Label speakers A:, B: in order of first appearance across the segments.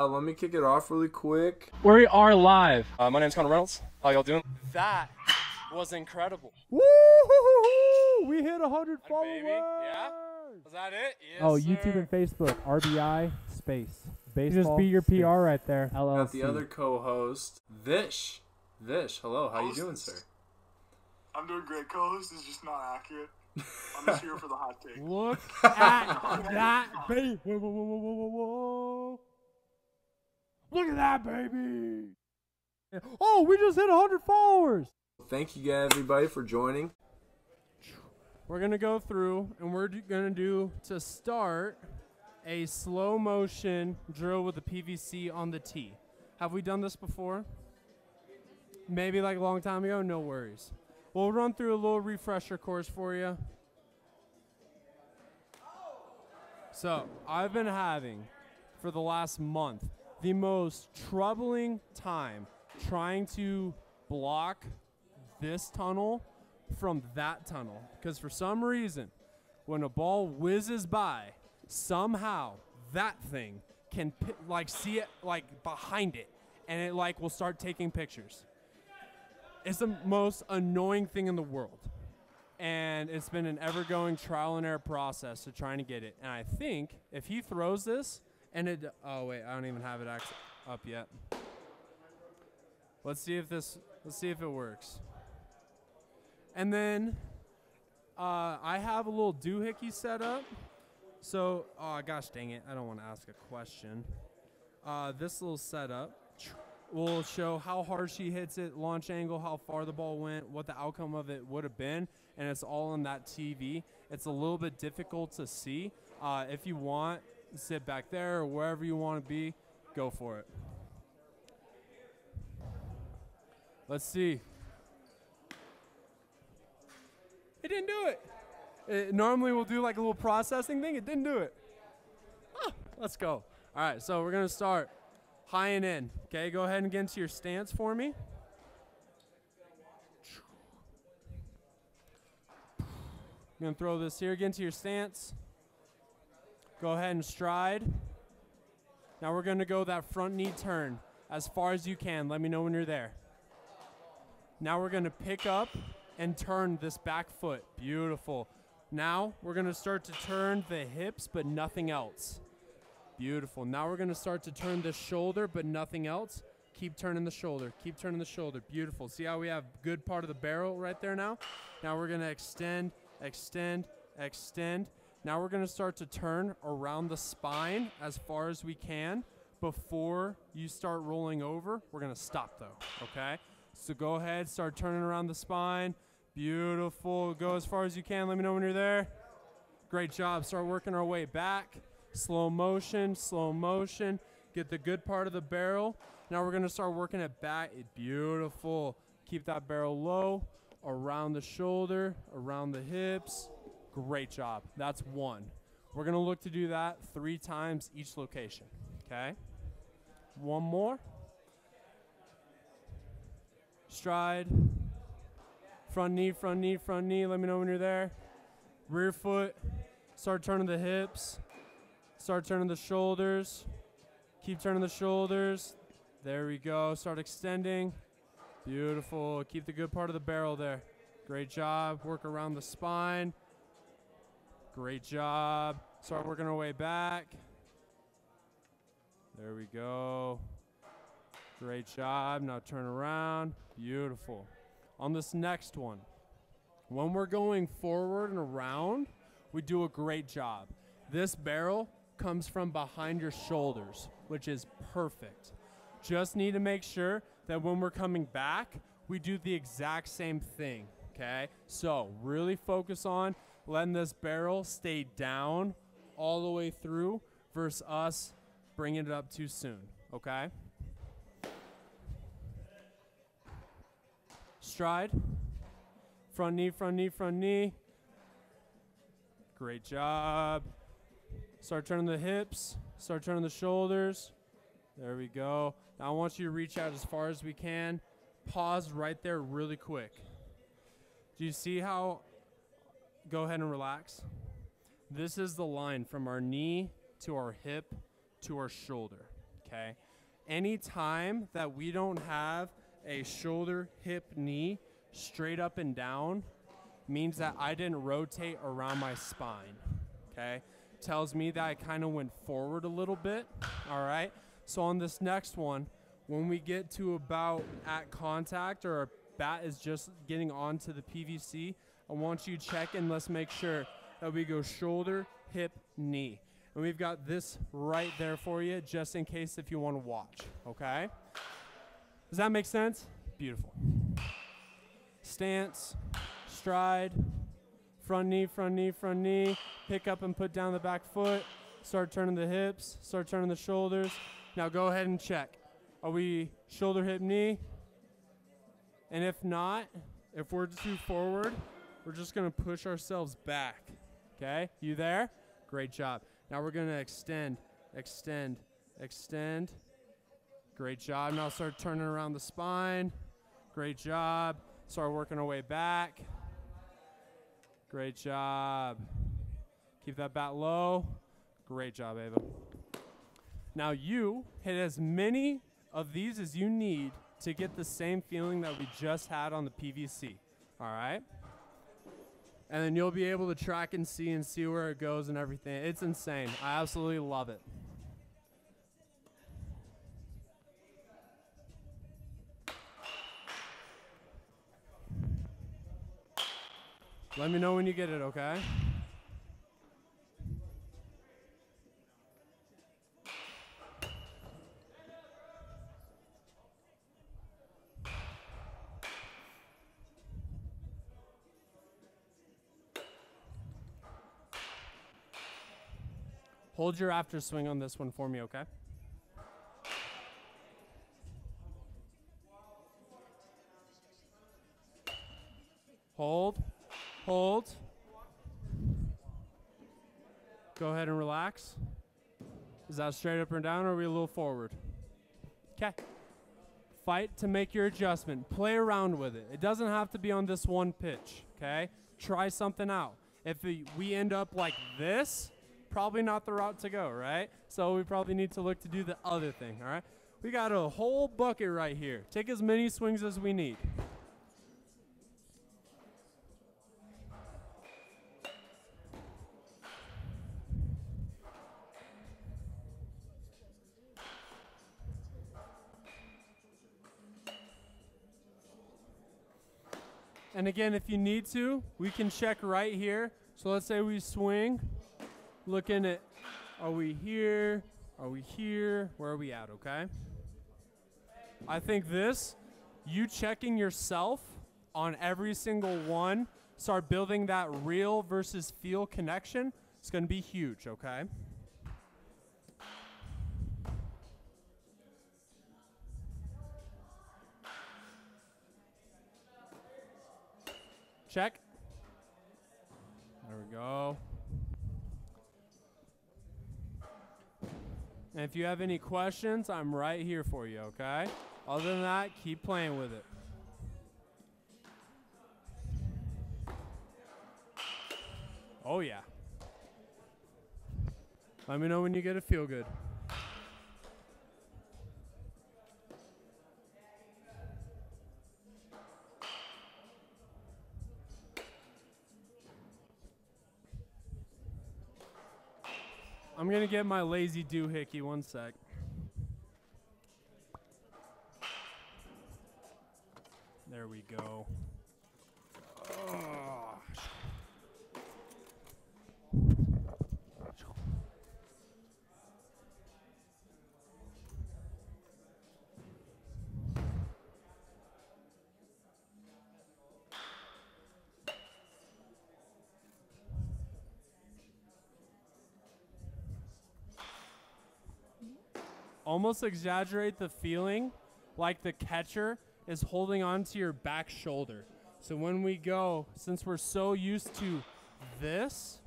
A: Let me kick it off really quick.
B: We are live.
C: My name's Connor Reynolds. How y'all doing? That was incredible.
B: Woo-hoo-hoo-hoo! We hit 100 followers.
C: Baby. Yeah? Was that it? Yes,
D: Oh,
C: sir.
D: YouTube and Facebook. RBI space. Baseball.
B: You just be your
D: space.
B: PR right there.
D: LLC.
A: Got the other co-host, Vish. Vish, hello. How you doing, sir?
E: I'm doing great. Co-host is just not accurate. I'm just here for the hot take.
B: Look at that, baby. Whoa, whoa, whoa, whoa, whoa, whoa. Look at that, baby. Oh, we just hit 100 followers.
A: Thank you, everybody, for joining.
B: We're going to go through, and we're going to do, to start, a slow motion drill with the PVC on the tee. Have we done this before? Maybe like a long time ago? No worries. We'll run through a little refresher course for you. So, I've been having, for the last month, the most troubling time trying to block this tunnel from that tunnel. Because for some reason, when a ball whizzes by, somehow that thing can see it like behind it, and it like will start taking pictures. It's the most annoying thing in the world. And it's been an ever-going trial and error process to trying to get it. And I think if he throws this, and it, oh wait, I don't even have it up yet. Let's see if it works. And then I have a little doohickey set up. So, oh gosh dang it, I don't want to ask a question. This little setup will show how hard she hits it, launch angle, how far the ball went, what the outcome of it would have been, and it's all on that TV. It's a little bit difficult to see. If you want, sit back there or wherever you want to be, go for it. Let's see. It didn't do it. Normally we'll do like a little processing thing. It didn't do it. Let's go. All right, so we're going to start high and in. Okay, go ahead and get into your stance for me. I'm going to throw this here. Get into your stance. Go ahead and stride. Now we're going to go that front knee turn as far as you can. Let me know when you're there. Now we're going to pick up and turn this back foot. Beautiful. Now we're going to start to turn the hips, but nothing else. Beautiful. Now we're going to start to turn the shoulder, but nothing else. Keep turning the shoulder. Keep turning the shoulder. Beautiful. See how we have good part of the barrel right there now? Now we're going to extend, extend, extend. Now we're going to start to turn around the spine as far as we can. Before you start rolling over, we're going to stop though, okay? So go ahead, start turning around the spine. Beautiful. Go as far as you can. Let me know when you're there. Great job. Start working our way back. Slow motion, slow motion. Get the good part of the barrel. Now we're going to start working it back. Beautiful. Keep that barrel low, around the shoulder, around the hips. Great job. That's one. We're going to look to do that 3 times each location, okay? One more. Stride. Front knee, front knee, front knee. Let me know when you're there. Rear foot. Start turning the hips. Start turning the shoulders. Keep turning the shoulders. There we go. Start extending. Beautiful. Keep the good part of the barrel there. Great job. Work around the spine. Great job. Start working our way back. There we go. Great job. Now turn around. Beautiful. On this next one, when we're going forward and around, we do a great job. This barrel comes from behind your shoulders, which is perfect. Just need to make sure that when we're coming back, we do the exact same thing, okay? So really focus on letting this barrel stay down all the way through versus us bringing it up too soon, okay? Stride. Front knee, front knee, front knee. Great job. Start turning the hips. Start turning the shoulders. There we go. Now I want you to reach out as far as we can. Pause right there really quick. Do you see how? Go ahead and relax. This is the line from our knee to our hip to our shoulder, okay? Any time that we don't have a shoulder, hip, knee straight up and down means that I didn't rotate around my spine, okay? Tells me that I kind of went forward a little bit, all right? So on this next one, when we get to about at contact or our bat is just getting onto the PVC, I want you to check and let's make sure that we go shoulder, hip, knee. And we've got this right there for you just in case if you want to watch, okay? Does that make sense? Beautiful. Stance, stride, front knee, front knee, front knee. Pick up and put down the back foot. Start turning the hips, start turning the shoulders. Now go ahead and check. Are we shoulder, hip, knee? And if not, if we're too forward, we're just gonna push ourselves back, okay? You there? Great job. Now we're gonna extend, extend, extend. Great job. Now start turning around the spine. Great job. Start working our way back. Great job. Keep that bat low. Great job, Ava. Now you hit as many of these as you need to get the same feeling that we just had on the PVC, all right? And then you'll be able to track and see where it goes and everything. It's insane. I absolutely love it. Let me know when you get it, okay? Hold your after swing on this one for me, okay? Hold, hold. Go ahead and relax. Is that straight up and down or are we a little forward? Okay. Fight to make your adjustment. Play around with it. It doesn't have to be on this one pitch, okay? Try something out. If we end up like this, probably not the route to go, right? So we probably need to look to do the other thing, all right? We got a whole bucket right here. Take as many swings as we need. And again, if you need to, we can check right here. So let's say we swing, looking at, are we here? Are we here? Where are we at, okay? I think this, you checking yourself on every single one, start building that real versus feel connection, it's gonna be huge, okay? Check. There we go. And if you have any questions, I'm right here for you, okay? Other than that, keep playing with it. Oh, yeah. Let me know when you get a feel good. I'm going to get my lazy doohickey, one sec. There we go. Oh. Almost exaggerate the feeling like the catcher is holding on to your back shoulder. So when we go, since we're so used to this,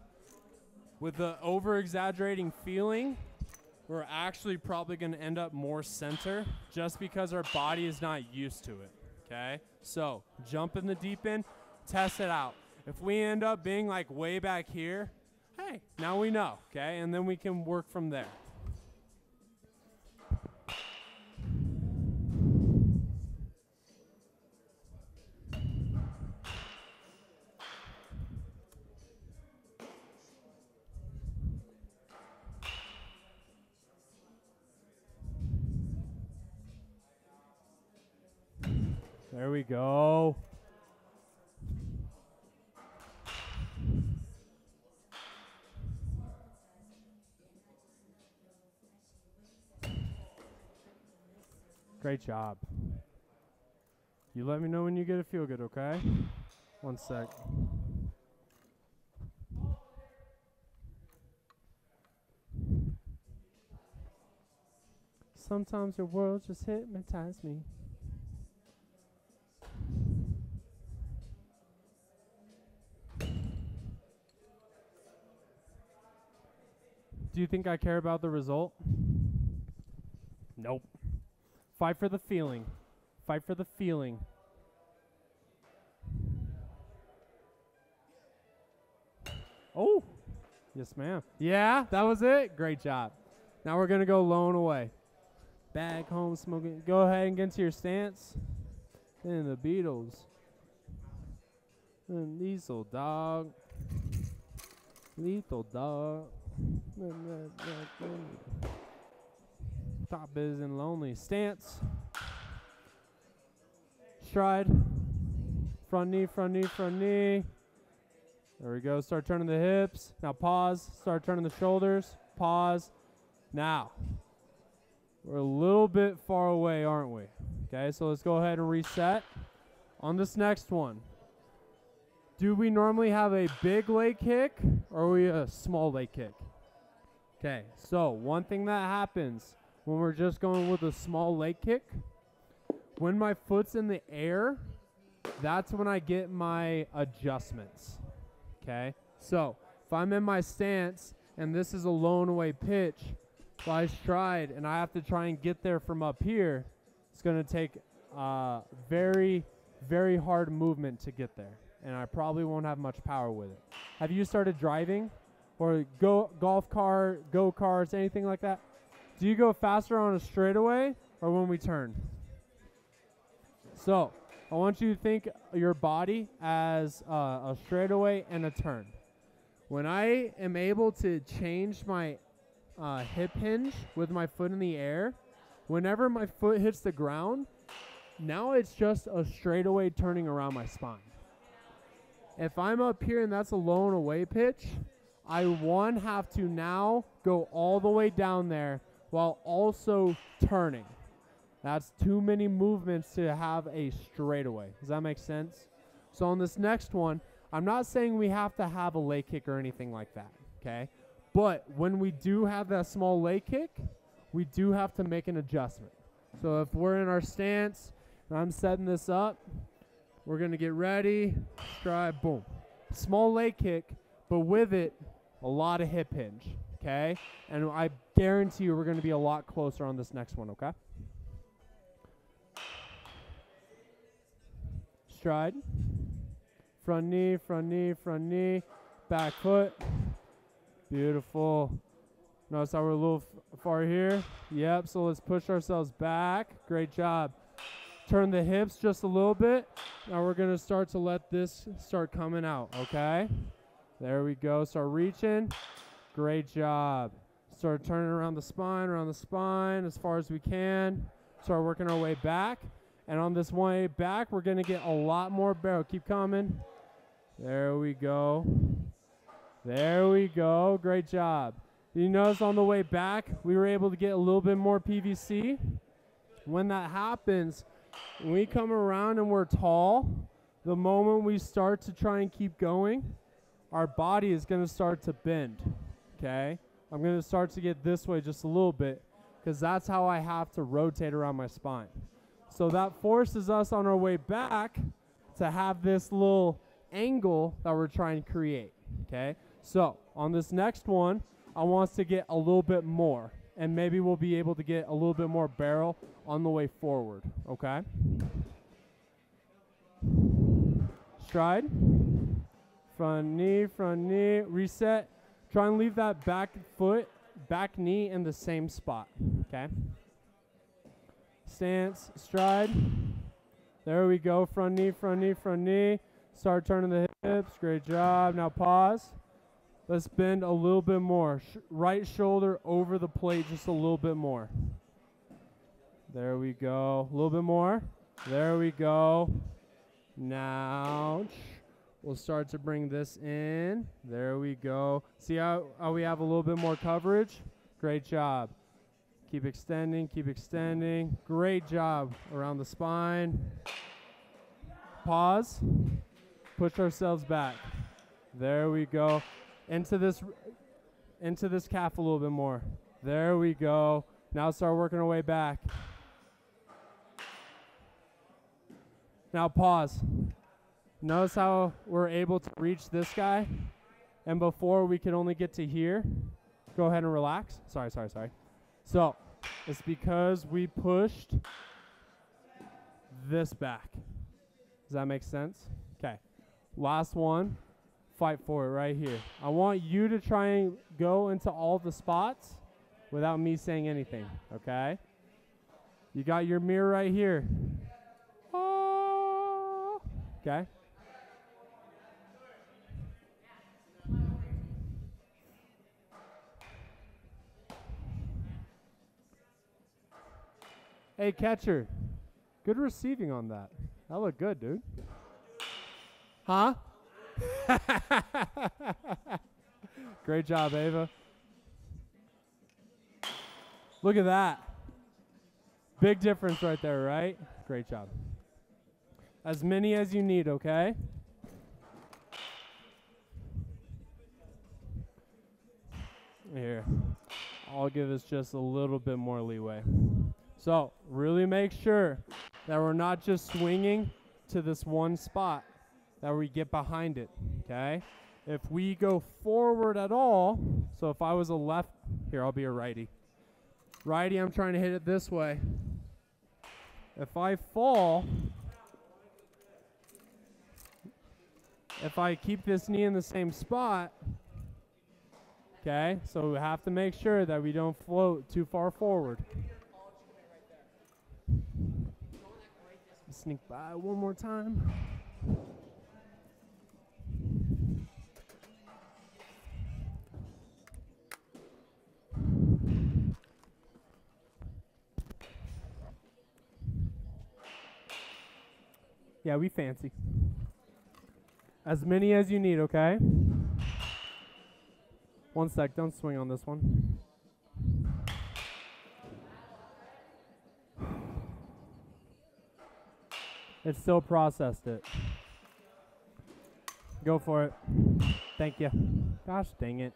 B: with the over-exaggerating feeling, we're actually probably going to end up more center just because our body is not used to it, okay? So jump in the deep end, test it out. If we end up being like way back here, hey, now we know, okay? And then we can work from there. There we go. Great job. You let me know when you get a feel good, okay? One sec. Sometimes your world just hypnotizes me. Do you think I care about the result? Nope. Fight for the feeling. Fight for the feeling. Oh. Yes, ma'am. Yeah, that was it. Great job. Now we're going to go low and away. Back home smoking. Go ahead and get into your stance. And the Beatles. And Lethal Dog. Lethal Dog. Top is in lonely. Stance. Stride. Front knee, front knee, front knee. There we go. Start turning the hips. Now pause. Start turning the shoulders. Pause. Now. We're a little bit far away, aren't we? Okay, so let's go ahead and reset. On this next one, do we normally have a big leg kick or are we a small leg kick? Okay, so one thing that happens when we're just going with a small leg kick, when my foot's in the air, that's when I get my adjustments. Okay, so if I'm in my stance and this is a low and away pitch, if I stride and I have to try and get there from up here, it's going to take very, very hard movement to get there. And I probably won't have much power with it. Have you started driving or golf cart, go-karts, anything like that? Do you go faster on a straightaway or when we turn? So I want you to think your body as a straightaway and a turn. When I am able to change my hip hinge with my foot in the air, whenever my foot hits the ground, now it's just a straightaway turning around my spine. If I'm up here and that's a low and away pitch, I have to now go all the way down there while also turning. That's too many movements to have a straightaway. Does that make sense? So on this next one, I'm not saying we have to have a leg kick or anything like that, okay? But when we do have that small leg kick, we do have to make an adjustment. So if we're in our stance and I'm setting this up, we're going to get ready, stride, boom. Small leg kick, but with it, a lot of hip hinge, okay? And I guarantee you we're going to be a lot closer on this next one, okay? Stride. Front knee, front knee, front knee. Back foot. Beautiful. Notice how we're a little far here. Yep, so let's push ourselves back. Great job. Turn the hips just a little bit. Now we're going to start to let this start coming out, okay? There we go. Start reaching. Great job. Start turning around the spine as far as we can. Start working our way back. And on this way back, we're going to get a lot more barrel. Keep coming. There we go. There we go. Great job. You notice on the way back, we were able to get a little bit more PVC. When that happens, when we come around and we're tall, the moment we start to try and keep going, our body is going to start to bend, okay? I'm going to start to get this way just a little bit because that's how I have to rotate around my spine. So that forces us on our way back to have this little angle that we're trying to create, okay? So on this next one, I want us to get a little bit more, and maybe we'll be able to get a little bit more barrel on the way forward, okay? Stride. Front knee, reset. Try and leave that back foot, back knee in the same spot, okay? Stance, stride. There we go, front knee, front knee, front knee. Start turning the hips, great job. Now pause. Let's bend a little bit more. Right shoulder over the plate just a little bit more. There we go, a little bit more. There we go. Now we'll start to bring this in. There we go. See how we have a little bit more coverage? Great job. Keep extending, keep extending. Great job around the spine. Pause. Push ourselves back. There we go. Into this calf a little bit more. There we go. Now start working our way back. Now pause. Notice how we're able to reach this guy, and before we could only get to here. Go ahead and relax. Sorry. So it's because we pushed this back. Does that make sense? Okay. Last one. Fight for it right here. I want you to try and go into all the spots without me saying anything, okay? You got your mirror right here. Oh. Okay. Hey, catcher. Good receiving on that. That looked good, dude. Huh? Great job, Ava. Look at that. Big difference right there, right? Great job. As many as you need, okay? Here. I'll give us just a little bit more leeway. So, really make sure that we're not just swinging to this one spot, that we get behind it, okay? If we go forward at all, so if I was a left, here, I'll be a righty. Righty, I'm trying to hit it this way. If I fall, if I keep this knee in the same spot, okay, so we have to make sure that we don't float too far forward. Sneak by one more time. Yeah, we fancy. As many as you need, okay? One sec, don't swing on this one. It still processed it. Go for it. Thank you. Gosh dang it.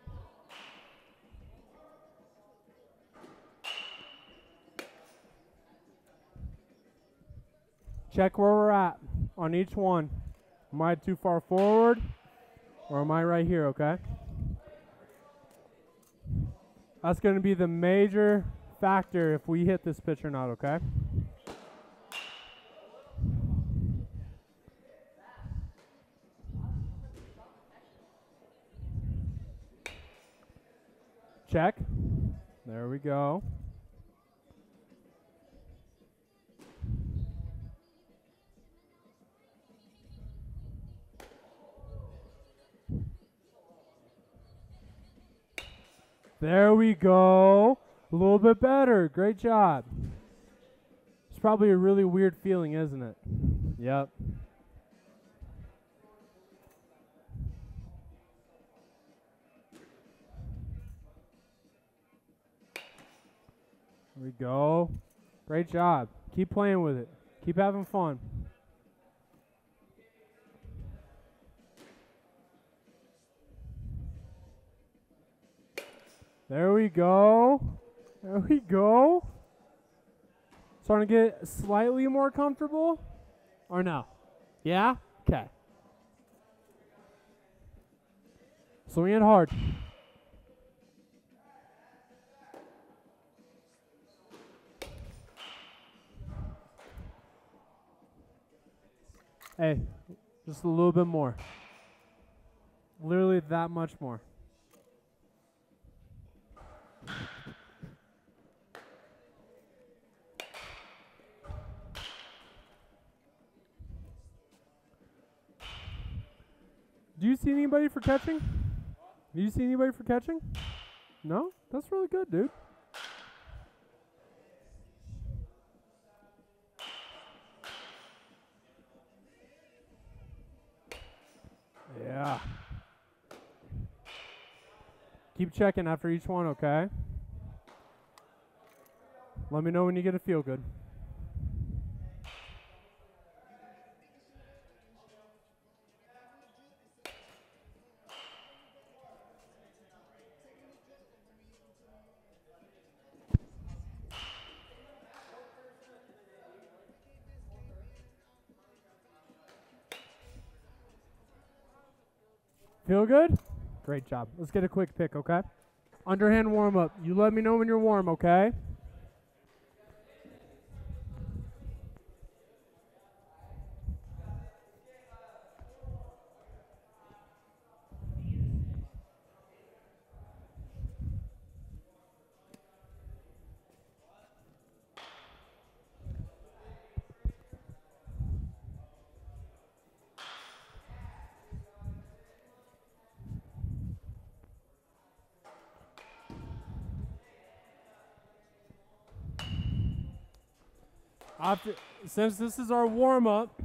B: Check where we're at on each one. Am I too far forward or am I right here, okay? That's going to be the major factor if we hit this pitch or not, okay? Check. There we go. There we go. A little bit better. Great job. It's probably a really weird feeling, isn't it? Yep. There we go. Great job. Keep playing with it. Keep having fun. There we go. There we go. Starting to get slightly more comfortable? Or no? Yeah? Okay. Swing it hard. Hey, just a little bit more. Literally that much more. Do you see anybody for catching? Do you see anybody for catching? No? That's really good, dude. Keep checking after each one, okay? Let me know when you get a feel good. Feel good? Great job. Let's get a quick pick, okay? Underhand warm up. You let me know when you're warm, okay? Since this is our warm-up,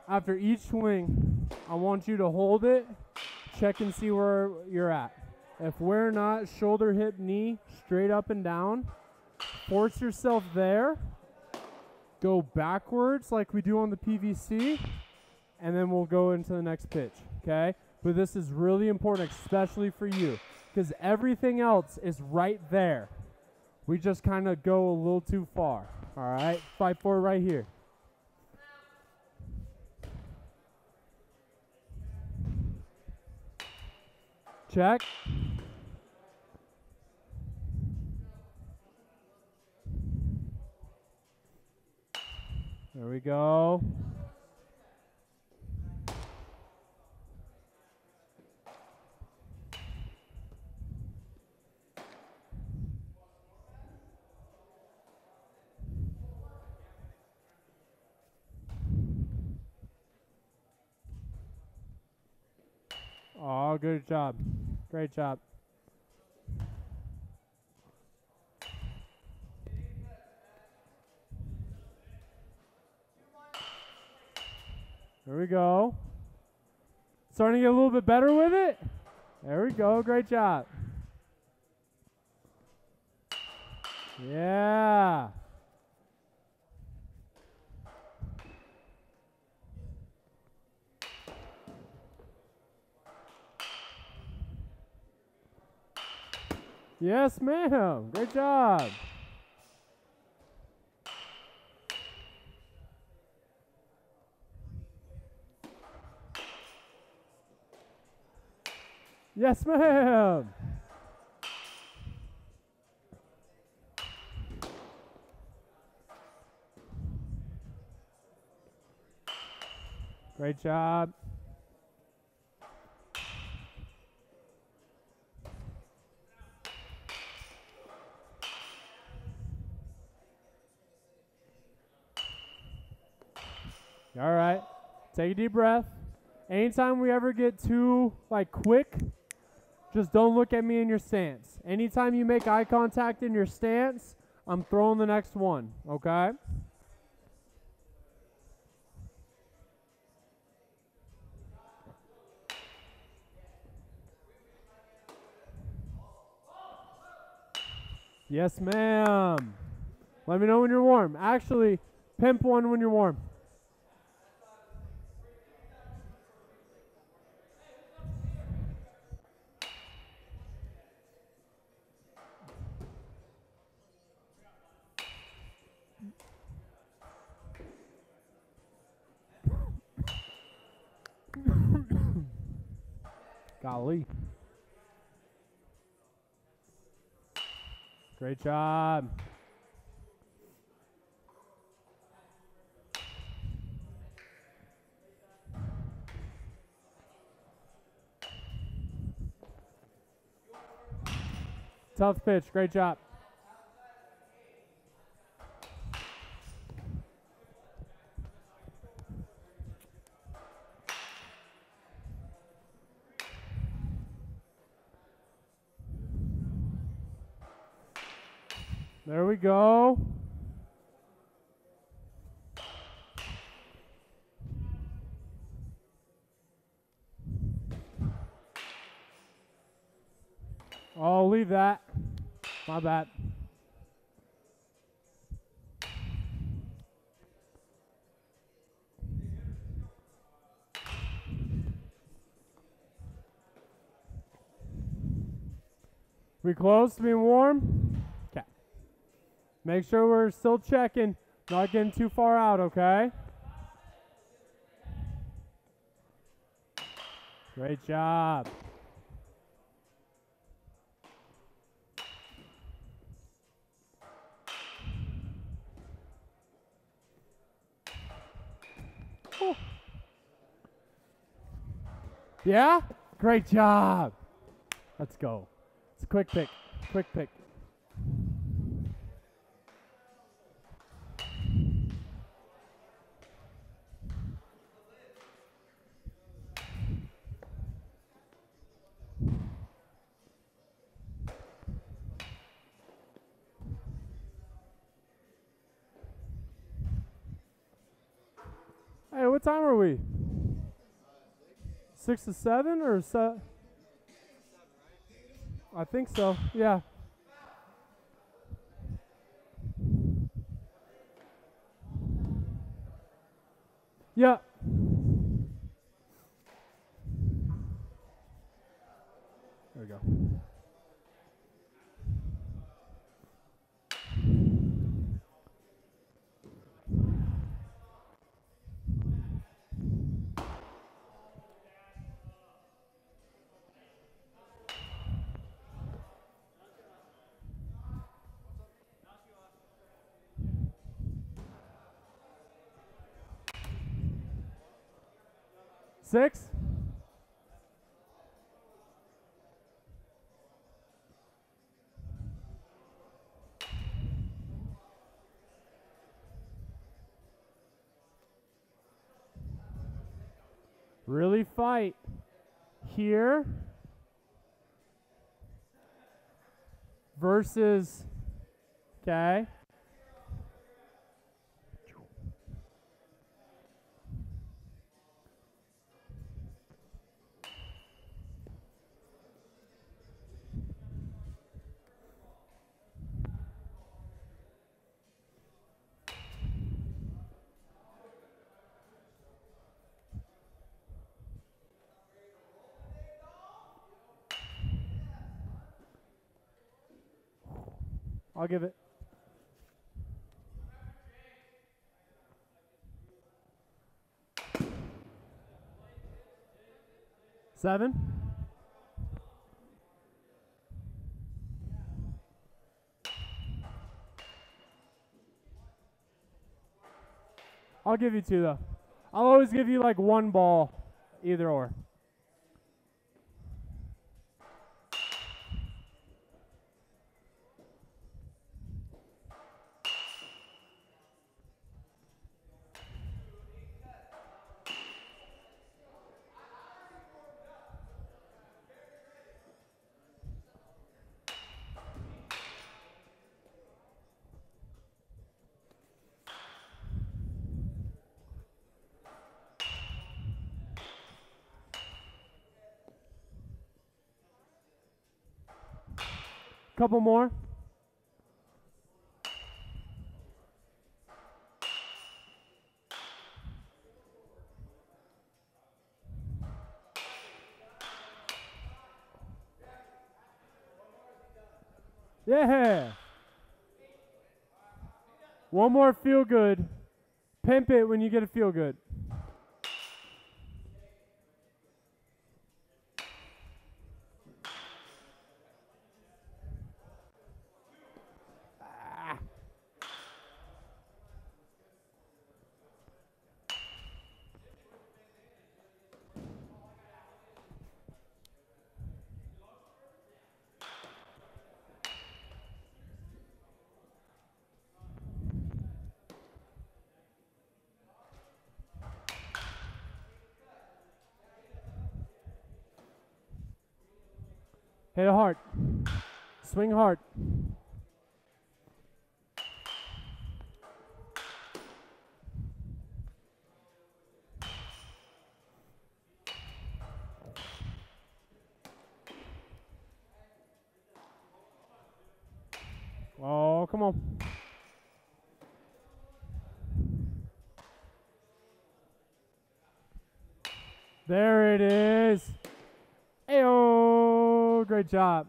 B: after each swing, I want you to hold it, check and see where you're at. If we're not shoulder, hip, knee, straight up and down, force yourself there, go backwards like we do on the PVC, and then we'll go into the next pitch, okay? But this is really important, especially for you, because everything else is right there. We just kind of go a little too far. All right, fight for it right here. Check. There we go. Oh, good job. Great job. There we go. Starting to get a little bit better with it. There we go. Great job. Yeah. Yes, ma'am. Great job. Yes, ma'am. Great job. All right. Take a deep breath. Anytime we ever get too quick, just don't look at me in your stance. Anytime you make eye contact in your stance, I'm throwing the next one, okay? Yes, ma'am. Let me know when you're warm. Actually, pimp one when you're warm. Golly. Great job. Tough pitch. Great job. There we go.
D: Oh, leave that. My bad. We close to being warm? Okay. Make sure we're still checking, not getting too far out, okay? Great job. Ooh. Yeah? Great job. Let's go. It's a quick pick. Quick pick. Hey, what time are we? 6 to 7 or I think so. Yeah. Yeah. There we go. Six? Really fight here versus, okay. I'll give it. Seven. I'll give you two though. I'll always give you like one ball, either or. Couple more. Yeah. One more feel good. Pimp it when you get a feel good. Hit it hard. Swing hard. come on. There it is. Ayo, great job.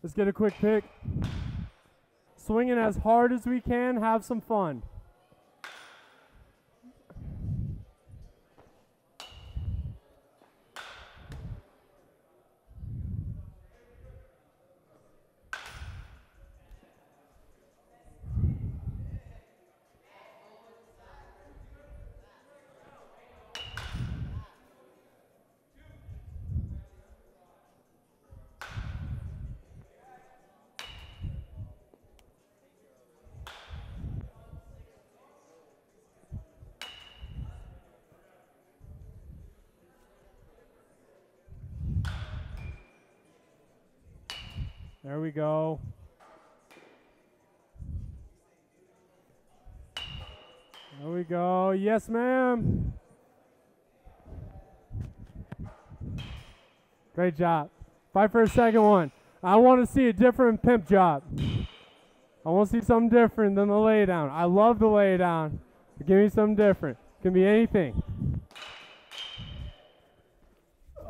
D: Let's get a quick pick. Swinging as hard as we can, have some fun. There we go. There we go. Yes, ma'am. Great job. Fight for a second one. I want to see a different pimp job. I want to see something different than the lay down. I love the lay down. But give me something different. Can be anything.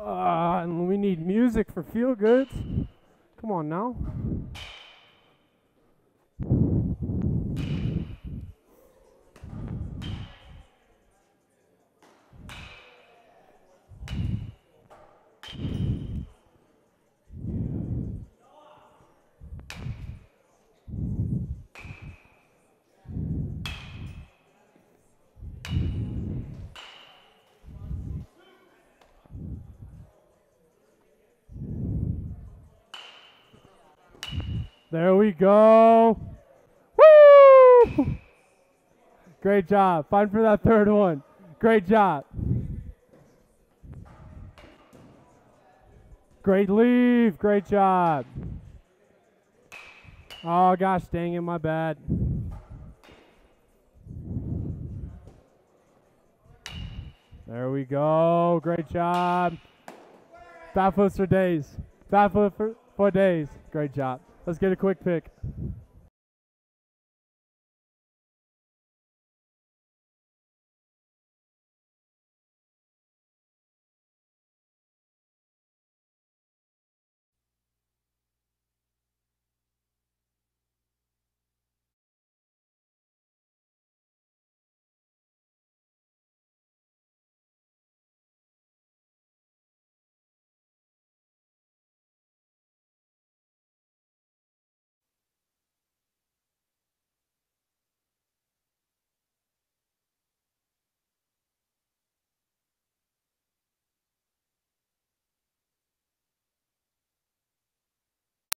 D: And we need music for feel goods. Come on now. There we go. Woo! Great job. Fight for that third one. Great job. Great leave. Great job. Oh, gosh, dang it, my bad. There we go. Great job. Back flips for days. Back flip for days. Great job. Let's get a quick pick.